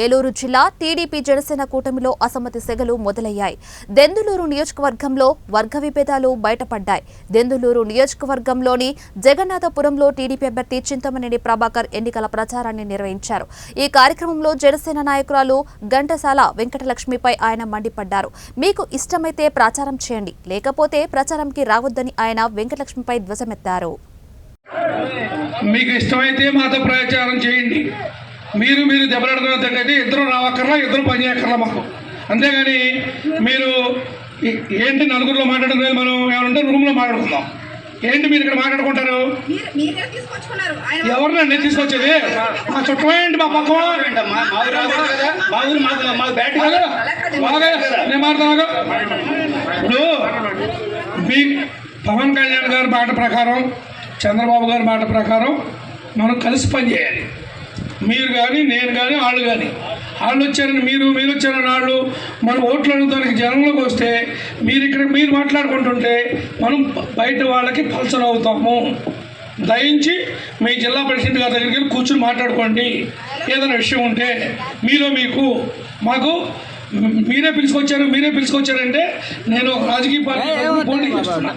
ఏలూరు జిల్లా టీడీపీ జనసేన కూటమిలో అసమ్మతి సెగలు మొదలయ్యాయి. దెందులూరు నియోజకవర్గంలో వర్గ విభేదాలు బయటపడ్డాయి. దెందులూరు నియోజకవర్గంలోని జగన్నాథపురంలో టీడీపీ అభ్యర్థి చింతమనేని ప్రభాకర్ ఎన్నికల ప్రచారాన్ని నిర్వహించారు. ఈ కార్యక్రమంలో జనసేన నాయకురాలు ఘంటసాల వెంకటలక్ష్మిపై ఆయన మండిపడ్డారు. మీకు ఇష్టమైతే ప్రచారం చేయండి, లేకపోతే ప్రచారంకి రావద్దని ఆయన వెంకటలక్ష్మిపై ధ్వజమెత్తారు. మీకు ఇష్టమైతే మాతో ప్రచారం చేయండి, మీరు దెబ్బలాడుకున్నట్టయితే ఇద్దరు రావక్కర్లా, ఇద్దరు పని చేయక్కర్లా మాకు. అంతేగాని మీరు ఏంటి నలుగురిలో మాట్లాడుకునేది, మనం ఏమంటే రూమ్లో మాట్లాడుకుందాం. ఏంటి మీరు ఇక్కడ మాట్లాడుకుంటారు? ఎవరినండి తీసుకొచ్చేది? మా చుట్టం ఏంటి? మా పక్క నేను మాట్లాడుతున్నాను. ఇప్పుడు మీ పవన్ కళ్యాణ్ గారి మాట ప్రకారం, చంద్రబాబు గారి మాట ప్రకారం మనం కలిసి పనిచేయాలి. మీరు కానీ, నేను కానీ, వాళ్ళు కానీ. వాళ్ళు వచ్చారని మీరు వచ్చారని వాళ్ళు మనం ఓట్లు అడుగుతానికి జనంలోకి వస్తే మీరు మాట్లాడుకుంటుంటే మనం బయట వాళ్ళకి పల్సర్ అవుతాము. దయించి మీ జిల్లా ప్రెసిడెంట్ గారి దగ్గరికి వెళ్ళి కూర్చుని మాట్లాడుకోండి. ఏదైనా విషయం ఉంటే మీకు మాకు మీరే పిలుచుకొచ్చారంటే నేను రాజకీయ పార్టీ పోటీ చేస్తున్నాను.